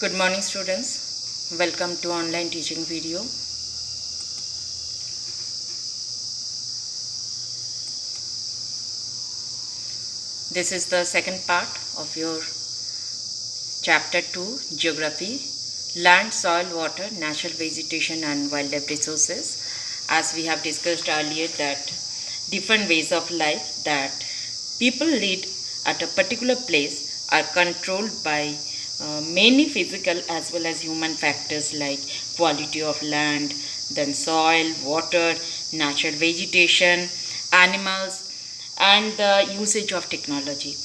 Good morning students. Welcome to online teaching video. This is the second part of your chapter 2 Geography, Land, Soil, Water, Natural Vegetation and Wildlife Resources. As we have discussed earlier that different ways of life that people lead at a particular place are controlled by many physical as well as human factors like quality of land, then soil, water, natural vegetation, animals, and the usage of technology.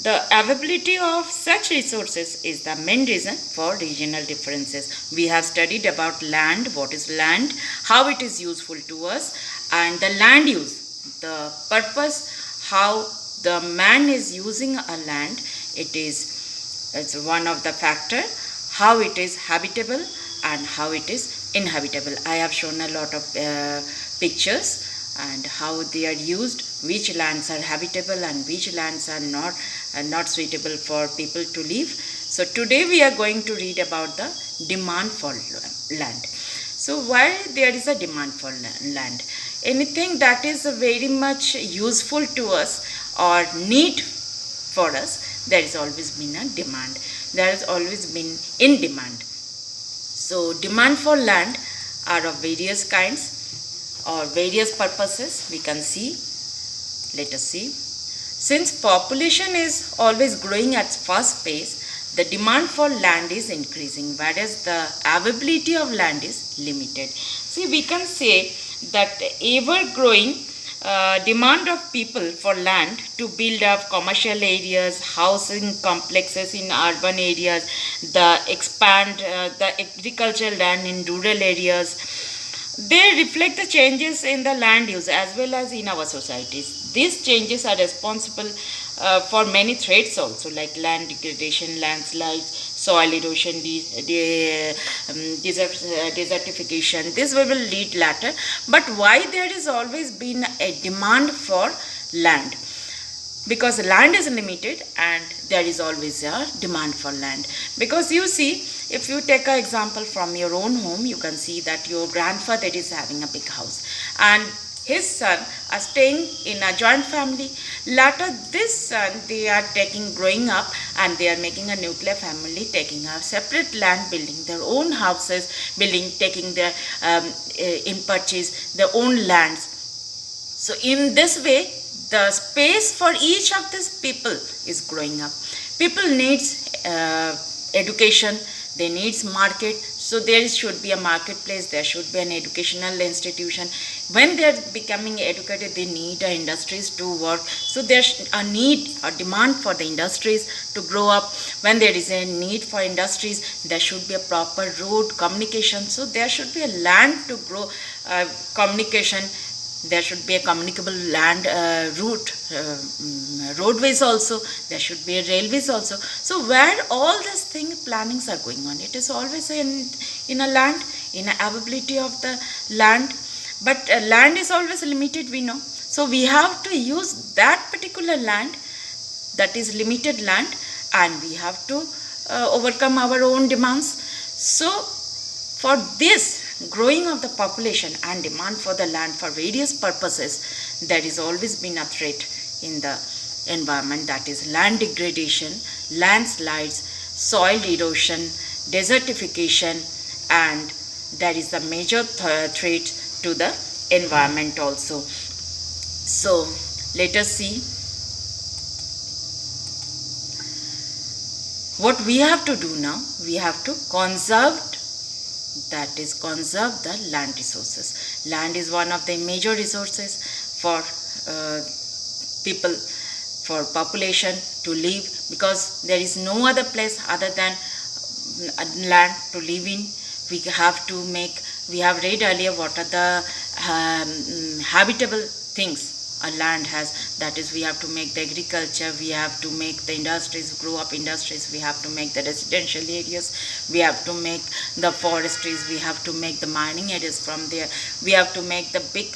The availability of such resources is the main reason for regional differences. We have studied about land, what is land, how it is useful to us, and the land use, the purpose, how the man is using a land. It's one of the factor, how it is habitable and how it is inhabitable. I have shown a lot of pictures and how they are used, which lands are habitable and which lands are not suitable for people to live. So today we are going to read about the demand for land. So why there is a demand for land? Anything that is very much useful to us or need for us, there has always been a demand. There has always been in demand. So demand for land are of various kinds or various purposes. We can see. Let us see. Since population is always growing at fast pace, the demand for land is increasing, whereas the availability of land is limited. See, we can say that ever growing demand of people for land to build up commercial areas, housing complexes in urban areas, the expand the agricultural land in rural areas, they reflect the changes in the land use as well as in our societies. These changes are responsible for many threats also, like land degradation, landslides, soil erosion, desertification. This we will read later. But why there is always been a demand for land? Because land is limited and there is always a demand for land. Because you see, if you take an example from your own home, you can see that your grandfather is having a big house and his son are staying in a joint family. Later this son, they are growing up and they are making a nuclear family, taking a separate land, building their own houses, taking their in purchase their own lands. So in this way, the space for each of these people is growing up. People needs education, they needs market, so there should be a marketplace, there should be an educational institution. When they are becoming educated, they need industries to work, so there's a demand for the industries to grow up. When there is a need for industries, there should be a proper road communication, so there should be a land to grow communication. There should be a communicable land route, roadways also. There should be railways also. So where all these plannings are going on, it is always in a land, in a availability of the land. But land is always limited, we know. So we have to use that particular land, that is limited land, and we have to overcome our own demands. So for this growing of the population and demand for the land for various purposes, there has always been a threat in the environment, that is land degradation, landslides, soil erosion, desertification, and that is the major threat to the environment also. So let us see what we have to do now. We have to conserve the land resources. Land is one of the major resources for people, for population to live, because there is no other place other than land to live in. We have read earlier what are the habitable things a land has, that is we have to make the agriculture, we have to make the industries, grow up industries, we have to make the residential areas, we have to make the forestries, we have to make the mining areas from there, we have to make the big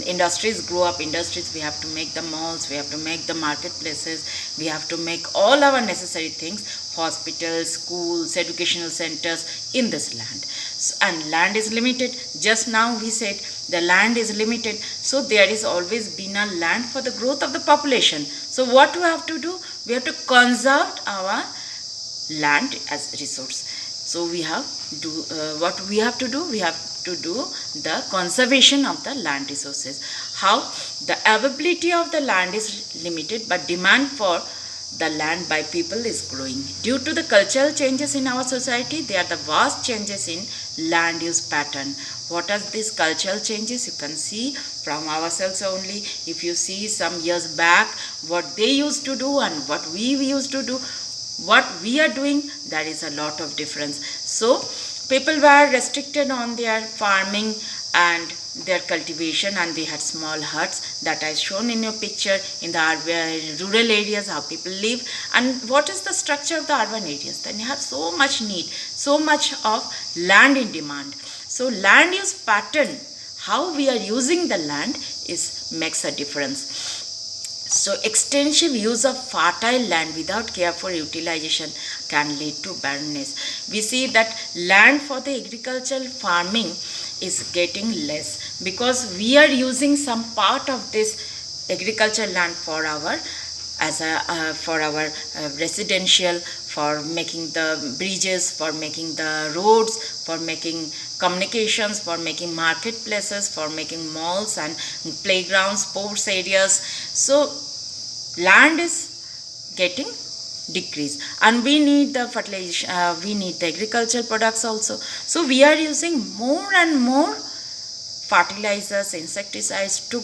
industries, grow up industries, we have to make the malls, we have to make the marketplaces, we have to make all our necessary things, hospitals, schools, educational centers in this land. So, and land is limited. Just now we said the land is limited, so there is always been a land for the growth of the population. So what we have to do? We have to conserve our land as resource. So we have do what we have to do? We have to do the conservation of the land resources. How? The availability of the land is limited, but demand for the land by people is growing. Due to the cultural changes in our society, there are the vast changes in land use pattern. What are these cultural changes? You can see from ourselves only. If you see some years back what they used to do and what we used to do, what we are doing, there is a lot of difference. So people were restricted on their farming and their cultivation, and they had small huts that I shown in your picture in the rural areas, how people live. And what is the structure of the urban areas? Then you have so much need, so much of land in demand. So land use pattern, how we are using the land makes a difference. So extensive use of fertile land without careful utilization can lead to barrenness. We see that land for the agricultural farming is getting less because we are using some part of this agricultural land for our residential, for making the bridges, for making the roads, for making communications, for making marketplaces, for making malls and playgrounds, sports areas. So land is getting decreased, and we need the fertilization, we need the agricultural products also. So we are using more and more fertilizers, insecticides to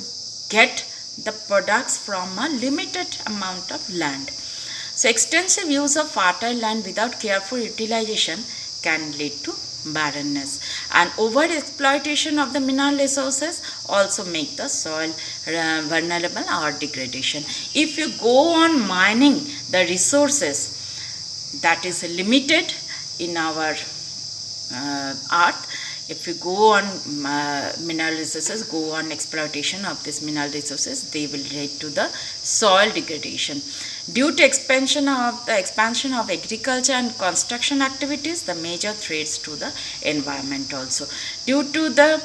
get the products from a limited amount of land. So extensive use of fertile land without careful utilization can lead to barrenness, and over exploitation of the mineral resources also make the soil vulnerable or degradation. If you go on mining the resources that is limited in our earth, if you go on mineral resources, go on exploitation of these mineral resources, they will lead to the soil degradation. Due to expansion of agriculture and construction activities, the major threats to the environment also. Due to the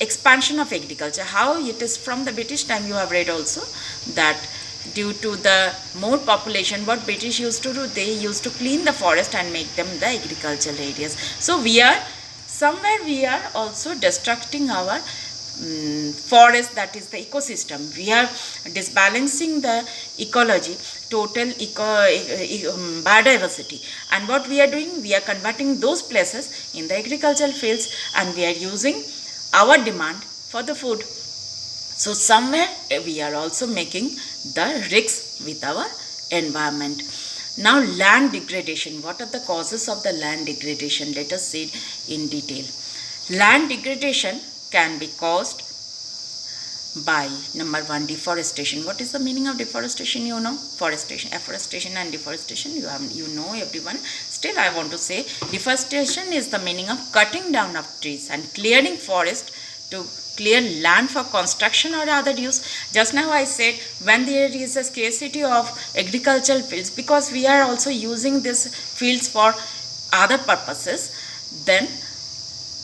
expansion of agriculture, how it is from the British time, you have read also that due to the more population, what British used to do, they used to clean the forest and make them the agricultural areas. So we are also destructing our forest, that is the ecosystem. We are disbalancing the ecology, total biodiversity. And what we are doing, we are converting those places in the agricultural fields, and we are using our demand for the food. So somewhere we are also making the risks with our environment. Now land degradation. What are the causes of the land degradation? Let us see in detail. Land degradation can be caused by, number one, deforestation. What is the meaning of deforestation? You know, afforestation and deforestation, you know everyone. Still I want to say, deforestation is the meaning of cutting down of trees and clearing forest to clear land for construction or other use. Just now I said, when there is a scarcity of agricultural fields, because we are also using these fields for other purposes, then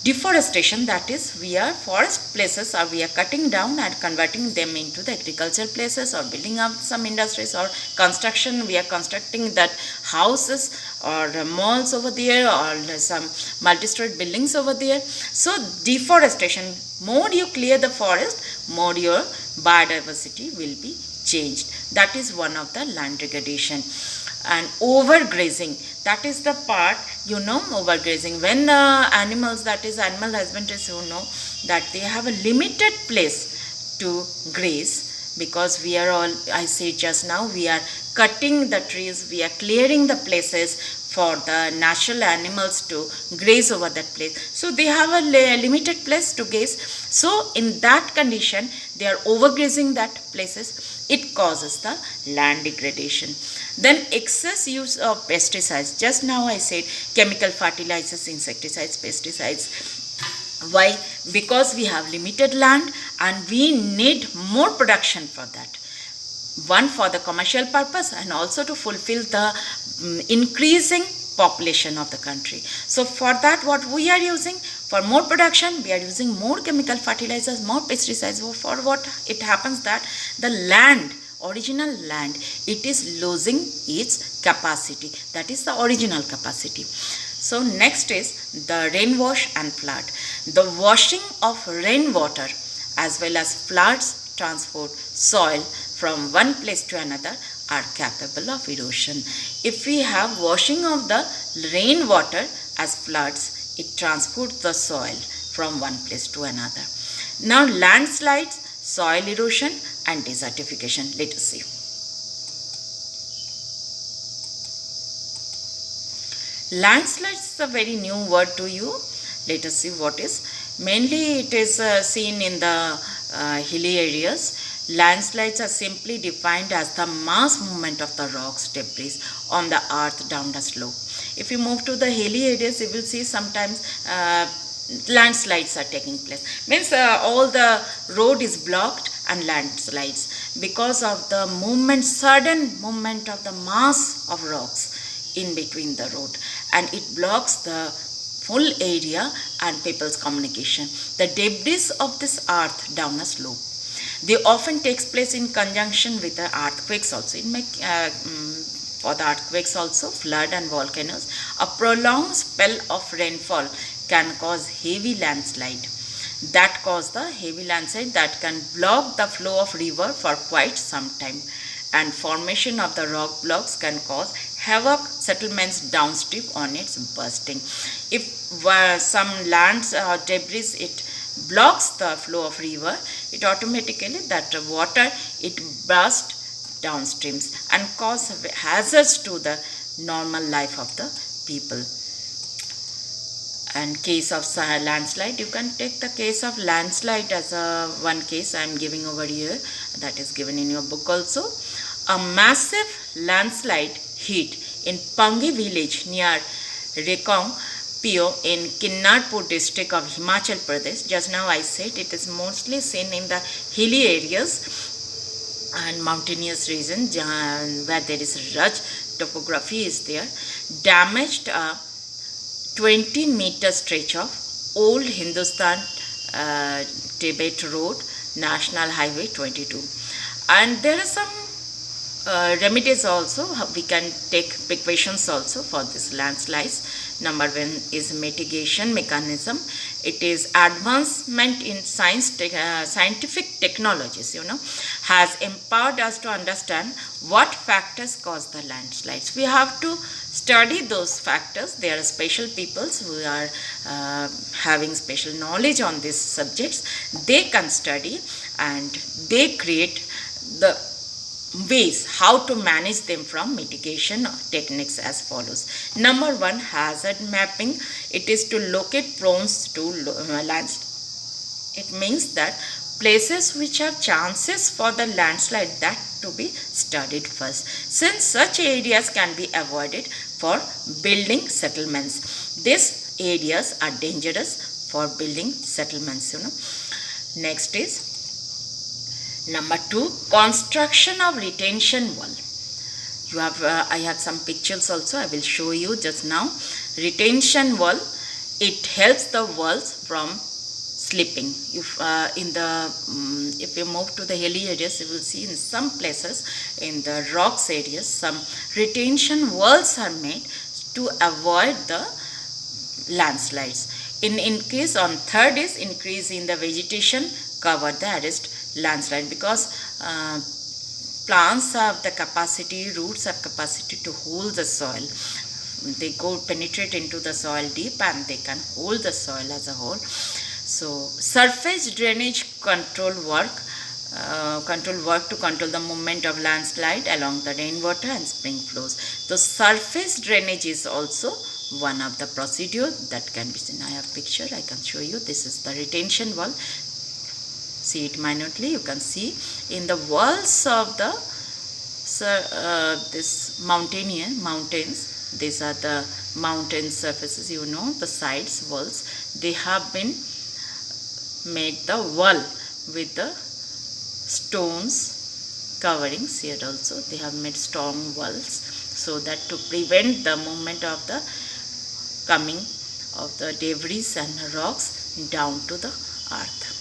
deforestation, that is, we are forest places, or we are cutting down and converting them into the agricultural places, or building up some industries, or construction, we are constructing that houses or malls over there, or some multi-story buildings over there. So deforestation, more you clear the forest, more your biodiversity will be changed. That is one of the land degradation. And overgrazing, that is the part, you know, overgrazing. When animals, that is animal husbandries, you know that they have a limited place to graze, because I said just now, we are cutting the trees, we are clearing the places for the natural animals to graze over that place. So they have a limited place to graze. So in that condition, they are overgrazing that places. It causes the land degradation. Then excess use of pesticides. Just now I said chemical fertilizers, insecticides, pesticides. Why? Because we have limited land and we need more production for that. One, for the commercial purpose, and also to fulfill the increasing population of the country. So for that, what we are using, for more production, we are using more chemical fertilizers, more pesticides. For what it happens that the land, original land, it is losing its capacity. That is the original capacity. So next is the rainwash and flood. The washing of rainwater as well as floods transport soil from one place to another are capable of erosion. If we have washing of the rainwater as floods, it transports the soil from one place to another. Now landslides, soil erosion and desertification. Let us see. Landslides is a very new word to you. Let us see what is. Mainly it is seen in the hilly areas. Landslides are simply defined as the mass movement of the rocks, debris on the earth down the slope. If you move to the hilly areas, you will see sometimes landslides are taking place. Means all the road is blocked and landslides because of the movement, sudden movement of the mass of rocks in between the road, and it blocks the full area and people's communication. The debris of this earth down a slope. They often takes place in conjunction with the earthquakes also. It may, for the earthquakes also, flood and volcanoes. A prolonged spell of rainfall can cause heavy landslide. That cause the heavy landslide that can block the flow of river for quite some time. And formation of the rock blocks can cause havoc settlements downstream on its bursting. If some lands or debris, it blocks the flow of river, it automatically that water it bursts downstreams and cause hazards to the normal life of the people. And case of landslide, you can take the case of landslide as a one case I am giving over here, that is given in your book also. A massive landslide hit in Pangi village near Rekong Pio in Kinnarpur district of Himachal Pradesh. Just now I said it is mostly seen in the hilly areas and mountainous region where there is rugged topography is there. Damaged a 20-meter stretch of old Hindustan Tibet Road, National Highway 22. And there are some remedies also. We can take precautions also for this landslides. Number one is mitigation mechanism. It is advancement in scientific technologies, has empowered us to understand what factors cause the landslides. We have to study those factors. There are special peoples who are having special knowledge on these subjects. They can study and they create the ways how to manage them from mitigation techniques as follows. Number one, hazard mapping. It is to locate prone to landslides. It means that places which have chances for the landslide, that to be studied first, since such areas can be avoided for building settlements. These areas are dangerous for building settlements. Next is number two, construction of retention wall. You have I have some pictures also. I will show you just now. Retention wall. It helps the walls from slipping. If you move to the hilly areas, you will see in some places in the rocks areas some retention walls are made to avoid the landslides. In case on third is increase in the vegetation cover, the arrest landslide, because plants have the capacity, roots have capacity to hold the soil. They penetrate into the soil deep and they can hold the soil as a whole. So surface drainage control work work to control the movement of landslide along the rainwater and spring flows. So surface drainage is also one of the procedure that can be seen. I have picture, I can show you. This is the retention wall. See it minutely. You can see in the walls of the this mountains. These are the mountain surfaces, you know, the sides walls. They have been made the wall with the stones coverings. Here also they have made strong walls, so that to prevent the movement of the coming of the debris and rocks down to the earth.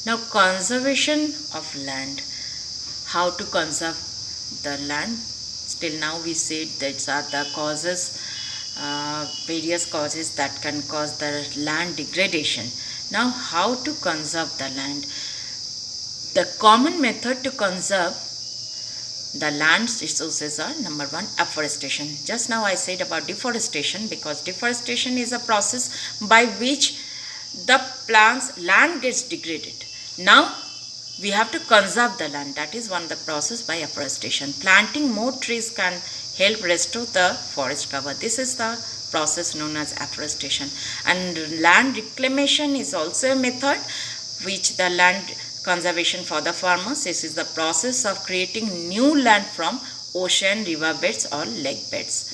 Now, conservation of land. How to conserve the land? Till now we said that are the causes, various causes that can cause the land degradation. Now, how to conserve the land? The common method to conserve the land resources are: number one, afforestation. Just now I said about deforestation, because deforestation is a process by which the land gets degraded. Now we have to conserve the land. That is one of the process by afforestation. Planting more trees can help restore the forest cover. This is the process known as afforestation. And land reclamation is also a method which the land conservation for the farmers. This is the process of creating new land from ocean, river beds or lake beds.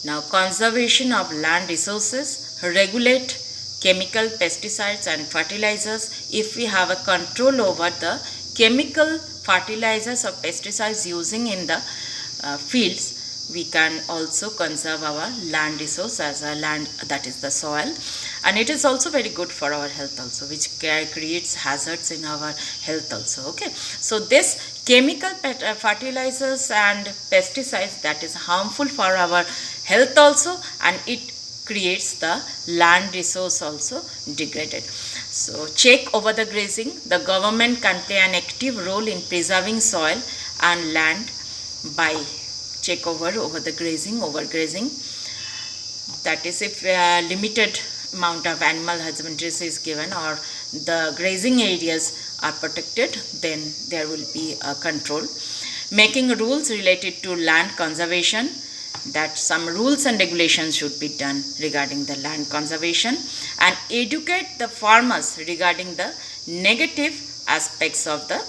Now, conservation of land resources. Regulate chemical pesticides and fertilizers. If we have a control over the chemical fertilizers or pesticides using in the fields, we can also conserve our land resource as a land, that is the soil. And it is also very good for our health also, which creates hazards in our health also. Okay, so this chemical fertilizers and pesticides, that is harmful for our health also, and it creates the land resource also degraded. So check over the grazing. The government can play an active role in preserving soil and land by check over the grazing, overgrazing. That is, if limited amount of animal husbandry is given or the grazing areas are protected, then there will be a control. Making rules related to land conservation, that some rules and regulations should be done regarding the land conservation, and educate the farmers regarding the negative aspects of the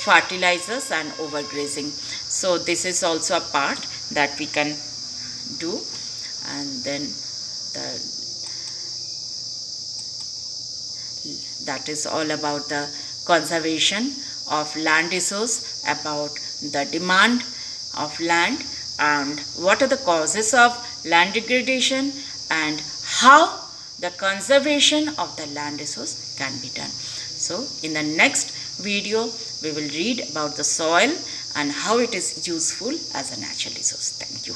fertilizers and overgrazing. So this is also a part that we can do. And then that is all about the conservation of land resource, about the demand of land and what are the causes of land degradation and how the conservation of the land resource can be done. So in the next video we will read about the soil and how it is useful as a natural resource. Thank you.